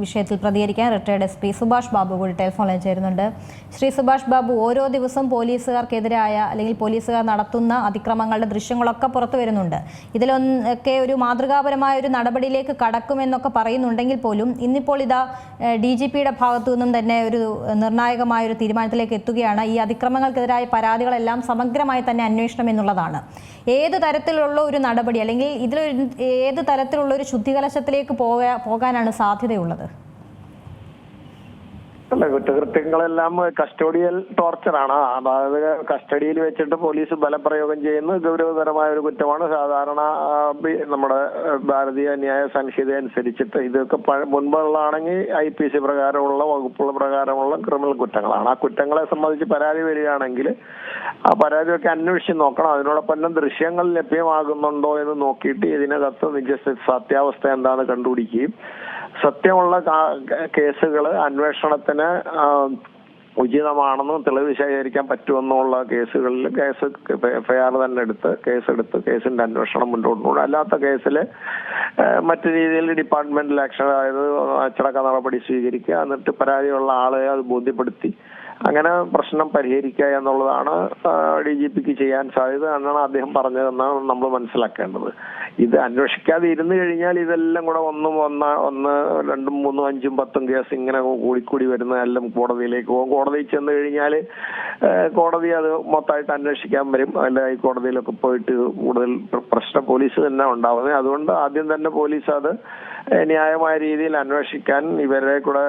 വിഷയത്തിൽ പ്രതികരിക്കാൻ retired SP Subhash Babu കൂടി ടെലിഫോണിൽ ചേരുന്നുണ്ട്. ശ്രീ സുഭാഷ് ബാബു, ഓരോ ദിവസവും പോലീസുകാർക്കെതിരായ അല്ലെങ്കിൽ പോലീസുകാർ നടത്തുന്ന അതിക്രമങ്ങളുടെ ദൃശ്യങ്ങളൊക്കെ പുറത്തു വരുന്നുണ്ട്. ഇതിലൊക്കെ ഒരു മാതൃകാപരമായ ഒരു നടപടിയിലേക്ക് കടക്കുമെന്നൊക്കെ പറയുന്നുണ്ടെങ്കിൽ പോലും ഇന്നിപ്പോൾ ഇതാ DGPയുടെ ഭാഗത്തു നിന്നും തന്നെ ഒരു നിർണായകമായ ഒരു തീരുമാനത്തിലേക്ക് എത്തുകയാണ്. ഈ അതിക്രമങ്ങൾക്കെതിരായ പരാതികളെല്ലാം സമഗ്രമായി തന്നെ അന്വേഷണം എന്നുള്ളതാണ്. ഏത് തരത്തിലുള്ള ഒരു നടപടി അല്ലെങ്കിൽ ഏത് തരത്തിലുള്ള ഒരു ശുദ്ധികലശത്തിലേക്ക് പോകാനാണ് സാധ്യതയുള്ളത്? അല്ല, കുറ്റകൃത്യങ്ങളെല്ലാം കസ്റ്റോഡിയൽ ടോർച്ചറാണ്. അതായത് കസ്റ്റഡിയിൽ വെച്ചിട്ട് പോലീസ് ബലപ്രയോഗം ചെയ്യുന്നത് ഗൗരവതരമായ ഒരു കുറ്റമാണ്. സാധാരണ നമ്മുടെ ഭാരതീയ ന്യായ സംഹിത അനുസരിച്ചിട്ട് ഇതൊക്കെ മുൻപുള്ളതാണെങ്കിൽ IPC പ്രകാരമുള്ള വകുപ്പുകൾ പ്രകാരമുള്ള ക്രിമിനൽ കുറ്റങ്ങളാണ്. ആ കുറ്റങ്ങളെ സംബന്ധിച്ച് പരാതി വരികയാണെങ്കിൽ ആ പരാതിയൊക്കെ അന്വേഷിച്ച് നോക്കണം. അതിനോടൊപ്പം തന്നെ ദൃശ്യങ്ങൾ ലഭ്യമാകുന്നുണ്ടോ എന്ന് നോക്കിയിട്ട് ഇതിനകത്ത് നിജ സത്യാവസ്ഥ എന്താണെന്ന് കണ്ടുപിടിക്കുകയും സത്യമുള്ള കേസുകൾ അന്വേഷണത്തിന് ഉചിതമാണെന്ന് തെളിവ് ശേഖരിക്കാൻ പറ്റുമെന്നുള്ള കേസുകളിൽ FIR തന്നെ കേസെടുത്ത് കേസിന്റെ അന്വേഷണം മുന്നോട്ട് പോകും. അല്ലാത്ത കേസിൽ മറ്റു രീതിയിൽ ഡിപ്പാർട്ട്മെന്റൽ ആക്ഷൻ, അതായത് അച്ചടക്ക നടപടി സ്വീകരിക്കുക, എന്നിട്ട് പരാതിയുള്ള ആളെ അത് ബോധ്യപ്പെടുത്തി അങ്ങനെ പ്രശ്നം പരിഹരിക്കുക എന്നുള്ളതാണ് DGPക്ക് ചെയ്യാൻ സാധ്യത എന്നാണ് അദ്ദേഹം പറഞ്ഞതെന്നാണ് നമ്മൾ മനസ്സിലാക്കേണ്ടത്. ഇത് അന്വേഷിക്കാതെ ഇരുന്നു കഴിഞ്ഞാൽ ഇതെല്ലാം കൂടെ ഒന്ന് 2, 3, 5, 10 കേസ് ഇങ്ങനെ കൂടിക്കൂടി വരുന്നതെല്ലാം കോടതിയിലേക്ക് പോകും. കോടതിയിൽ ചെന്ന് കഴിഞ്ഞാൽ കോടതി അത് മൊത്തമായിട്ട് അന്വേഷിക്കാൻ വരും. അല്ല, ഹൈക്കോടതിയിലൊക്കെ പോയിട്ട് കൂടുതൽ പ്രശ്നം പോലീസ് തന്നെ ഉണ്ടാവുന്നത്. അതുകൊണ്ട് ആദ്യം തന്നെ പോലീസ് അത് ന്യായമായ രീതിയിൽ അന്വേഷിക്കാൻ ഇവരെ കൂടെ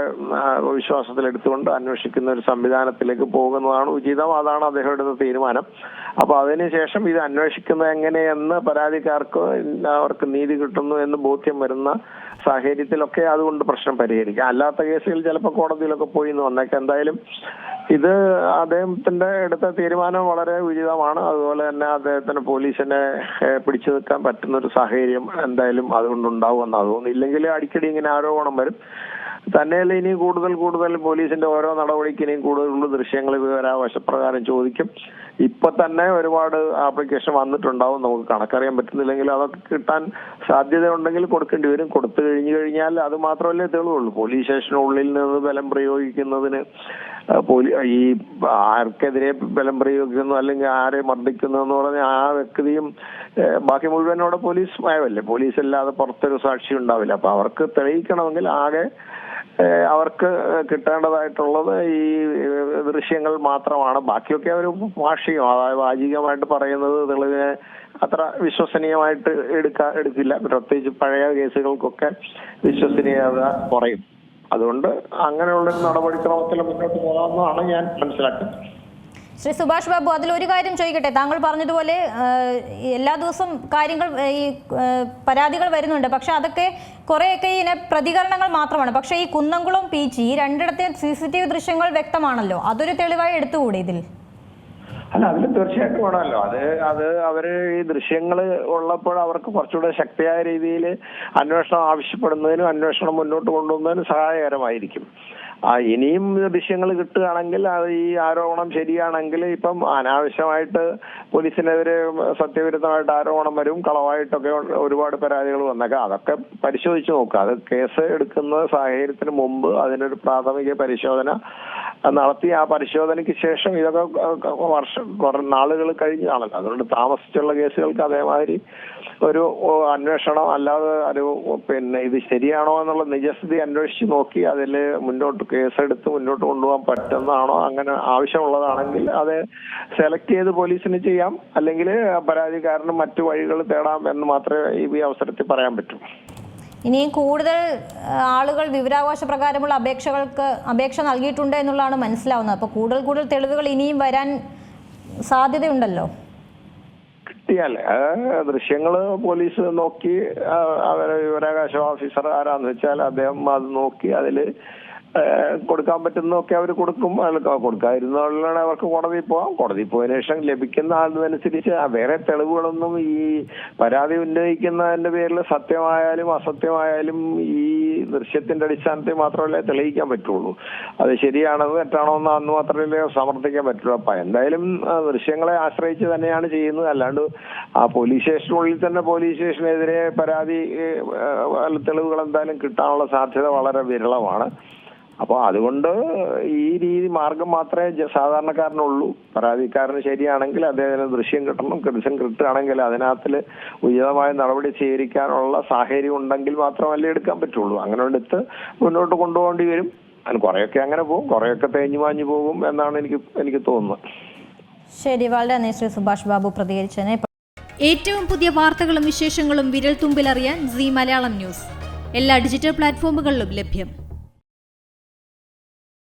വിശ്വാസത്തിലെടുത്തുകൊണ്ട് അന്വേഷിക്കുന്ന ഒരു സംവിധാനത്തിലേക്ക് പോകുന്നതാണ് ഉചിതം. അതാണ് അദ്ദേഹം എടുത്ത തീരുമാനം. അപ്പൊ അതിനുശേഷം ഇത് അന്വേഷിക്കുന്നത് എങ്ങനെയെന്ന് പരാതിക്കാർക്ക് അവർക്ക് നീതി കിട്ടുന്നു എന്ന് ബോധ്യം വരുന്ന സാഹചര്യത്തിലൊക്കെ അതുകൊണ്ട് പ്രശ്നം പരിഹരിക്കാം. അല്ലാത്ത കേസുകൾ ചിലപ്പോൾ കോടതിയിലൊക്കെ പോയി എന്ന് വന്നേക്കാം. എന്തായാലും ഇത് അദ്ദേഹത്തിന്റെ എടുത്ത തീരുമാനം വളരെ ഉചിതമാണ്. അതുപോലെ തന്നെ അദ്ദേഹത്തിന് പോലീസിനെ പിടിച്ചു നിൽക്കാൻ പറ്റുന്ന ഒരു സാഹചര്യം എന്തായാലും അതുകൊണ്ടുണ്ടാവുമെന്ന് തോന്നുന്നു. ഇല്ലെങ്കിൽ അടിക്കടി ഇങ്ങനെ ആരോപണം വരും. തന്നെയല്ല, ഇനി കൂടുതൽ പോലീസിന്റെ ഓരോ നടപടിക്ക് ഇനിയും കൂടുതലുള്ള ദൃശ്യങ്ങൾ വിവരാവകാശപ്രകാരം ചോദിക്കും. ഇപ്പൊ തന്നെ ഒരുപാട് ആപ്ലിക്കേഷൻ വന്നിട്ടുണ്ടാവും. നമുക്ക് കണക്കറിയാൻ പറ്റുന്നില്ലെങ്കിൽ അതൊക്കെ കിട്ടാൻ സാധ്യതയുണ്ടെങ്കിൽ കൊടുക്കേണ്ടി വരും. കൊടുത്തു കഴിഞ്ഞാൽ അത് മാത്രമല്ലേ തെളിവുള്ളൂ. പോലീസ് സ്റ്റേഷനുള്ളിൽ നിന്ന് ബലം പ്രയോഗിക്കുന്നതിന് ഈ ആർക്കെതിരെ ബലം പ്രയോഗിക്കുന്നു അല്ലെങ്കിൽ ആരെ മർദ്ദിക്കുന്നു എന്ന് പറഞ്ഞാൽ ആ വ്യക്തിയും ബാക്കി മുഴുവനോടെ പോലീസ് മയമല്ലേ. പോലീസ് അല്ലാതെ പുറത്തൊരു സാക്ഷി ഉണ്ടാവില്ല. അപ്പൊ അവർക്ക് തെളിയിക്കണമെങ്കിൽ ആകെ അവർക്ക് കിട്ടേണ്ടതായിട്ടുള്ളത് ഈ ദൃശ്യങ്ങൾ മാത്രമാണ്. ബാക്കിയൊക്കെ അവർ ഭാഷികം, അതായത് വാചികമായിട്ട് പറയുന്നത് തെളിവിനെ അത്ര വിശ്വസനീയമായിട്ട് എടുക്കില്ല. പ്രത്യേകിച്ച് പഴയ കേസുകൾക്കൊക്കെ വിശ്വസനീയത കുറയും. അതുകൊണ്ട് അങ്ങനെയുള്ള നടപടിക്രമത്തിൽ മുന്നോട്ട് പോകാമെന്നാണ് ഞാൻ മനസ്സിലാക്കുന്നത്. ശ്രീ സുഭാഷ് ബാബു, അതിലൊരു കാര്യം ചോദിക്കട്ടെ. താങ്കൾ പറഞ്ഞതുപോലെ എല്ലാ ദിവസവും ഈ പരാതികൾ വരുന്നുണ്ട്. പക്ഷെ അതൊക്കെ കുറേയൊക്കെ ഇങ്ങനെ പ്രതികരണങ്ങൾ മാത്രമാണ്. പക്ഷെ ഈ കുന്നംകുളം PG ഈ രണ്ടിടത്തെ CCTV ദൃശ്യങ്ങൾ വ്യക്തമാണല്ലോ. അതൊരു തെളിവായി എടുത്തുകൂടെ ഇതിൽ? അല്ല, അതിൽ തീർച്ചയായിട്ടും വേണമല്ലോ. അത് അവര് ഈ ദൃശ്യങ്ങൾ ഉള്ളപ്പോൾ അവർക്ക് കുറച്ചുകൂടെ ശക്തിയായ രീതിയിൽ അന്വേഷണം ആവശ്യപ്പെടുന്നതിനും അന്വേഷണം മുന്നോട്ട് കൊണ്ടുപോകുന്നതിനും സഹായകരമായിരിക്കും. ഇനിയും ദൃശ്യങ്ങൾ കിട്ടുകയാണെങ്കിൽ അത് ഈ ആരോപണം ശരിയാണെങ്കിൽ ഇപ്പം അനാവശ്യമായിട്ട് പോലീസിനെതിരെ സത്യവിരുദ്ധമായിട്ട് ആരോപണം വരും, കളവായിട്ടൊക്കെ ഒരുപാട് പരാതികൾ വന്നേക്കാം. അതൊക്കെ പരിശോധിച്ച് നോക്കുക. അത് കേസ് എടുക്കുന്ന സാഹചര്യത്തിന് മുമ്പ് അതിനൊരു പ്രാഥമിക പരിശോധന നടത്തി ആ പരിശോധനയ്ക്ക് ശേഷം ഇതൊക്കെ കുറെ നാളുകൾ കഴിഞ്ഞാണല്ലോ. അതുകൊണ്ട് താമസിച്ചുള്ള കേസുകൾക്ക് അതേമാതിരി ഒരു അന്വേഷണം അല്ലാതെ ഇത് ശരിയാണോ എന്നുള്ള നിജസ്ഥിതി അന്വേഷിച്ച് നോക്കി അതിൽ കേസെടുത്ത് മുന്നോട്ട് കൊണ്ടുപോകാൻ പറ്റുന്നതാണോ, അങ്ങനെ ആവശ്യമുള്ളതാണെങ്കിൽ അത് സെലക്ട് ചെയ്ത് പോലീസിന് ചെയ്യാം. അല്ലെങ്കിൽ പരാതിക്കാരന് മറ്റു വഴികൾ തേടാം എന്ന് മാത്രമേ ഈ അവസരത്തിൽ പറയാൻ പറ്റൂ. ഇനിയും കൂടുതൽ ആളുകൾ വിവരാവകാശ പ്രകാരമുള്ള അപേക്ഷ നൽകിയിട്ടുണ്ട് എന്നുള്ളതാണ് മനസ്സിലാവുന്നത്. അപ്പോൾ കൂടുതൽ തെളിവുകൾ ഇനിയും വരാൻ സാധ്യതയുണ്ടല്ലോ. കിട്ടിയാലേ ദൃശ്യങ്ങള് പോലീസ് നോക്കി അവരെ വിവരാവകാശ ഓഫീസർ ആരാന്ന് വെച്ചാൽ അദ്ദേഹം അത് നോക്കി അതില് കൊടുക്കാൻ പറ്റുന്നതൊക്കെ അവർ കൊടുക്കും. കൊടുക്കാതിരുന്നാണ് അവർക്ക് കോടതിയിൽ പോകാം. കോടതിയിൽ പോയതിനു ശേഷം ലഭിക്കുന്ന ആളിനനുസരിച്ച് വേറെ തെളിവുകളൊന്നും ഈ പരാതി ഉന്നയിക്കുന്നതിന്റെ പേരിൽ സത്യമായാലും അസത്യമായാലും ഈ ദൃശ്യത്തിന്റെ അടിസ്ഥാനത്തിൽ മാത്രമല്ലേ തെളിയിക്കാൻ പറ്റുള്ളൂ. അത് ശരിയാണെന്ന് തെറ്റാണോ എന്ന് അന്ന് മാത്രമല്ലേ സമർത്ഥിക്കാൻ പറ്റുള്ളൂ. അപ്പൊ എന്തായാലും ദൃശ്യങ്ങളെ ആശ്രയിച്ച് തന്നെയാണ് ചെയ്യുന്നത്. അല്ലാണ്ട് ആ പോലീസ് സ്റ്റേഷനുള്ളിൽ തന്നെ പോലീസ് സ്റ്റേഷനെതിരെ പരാതി തെളിവുകൾ എന്തായാലും കിട്ടാനുള്ള സാധ്യത വളരെ വിരളമാണ്. അപ്പോൾ അതുകൊണ്ട് ഈ മാർഗം മാത്രമേ സാധാരണക്കാരനുള്ളൂ. പരാതിക്കാരന് ശരിയാണെങ്കിൽ അദ്ദേഹത്തിന് ദൃശ്യം കിട്ടണം. ദൃശ്യം കിട്ടുകയാണെങ്കിൽ അതിനകത്തിൽ ഉചിതമായ നടപടി സ്വീകരിക്കാനുള്ള സാഹചര്യം ഉണ്ടെങ്കിൽ മാത്രമല്ലേ എടുക്കാൻ പറ്റുള്ളൂ. അങ്ങനെ എടുത്ത് മുന്നോട്ട് കൊണ്ടുപോകേണ്ടി വരും. അതിന് കുറെയൊക്കെ അങ്ങനെ പോകും, കുറെയൊക്കെ തേഞ്ഞു മാഞ്ഞു പോകും എന്നാണ് എനിക്ക് തോന്നുന്നത്. ശരി, വളരെ നന്ദി ശ്രീ സുഭാഷ് ബാബു പ്രതികരിച്ചതിന്. ഏറ്റവും പുതിയ വാർത്തകളും വിശേഷങ്ങളും വിരൽ തുമ്പിലറിയാൻ സീ മലയാളം ന്യൂസ് എല്ലാ ഡിജിറ്റൽ പ്ലാറ്റ്ഫോമുകളിലും ലഭ്യം.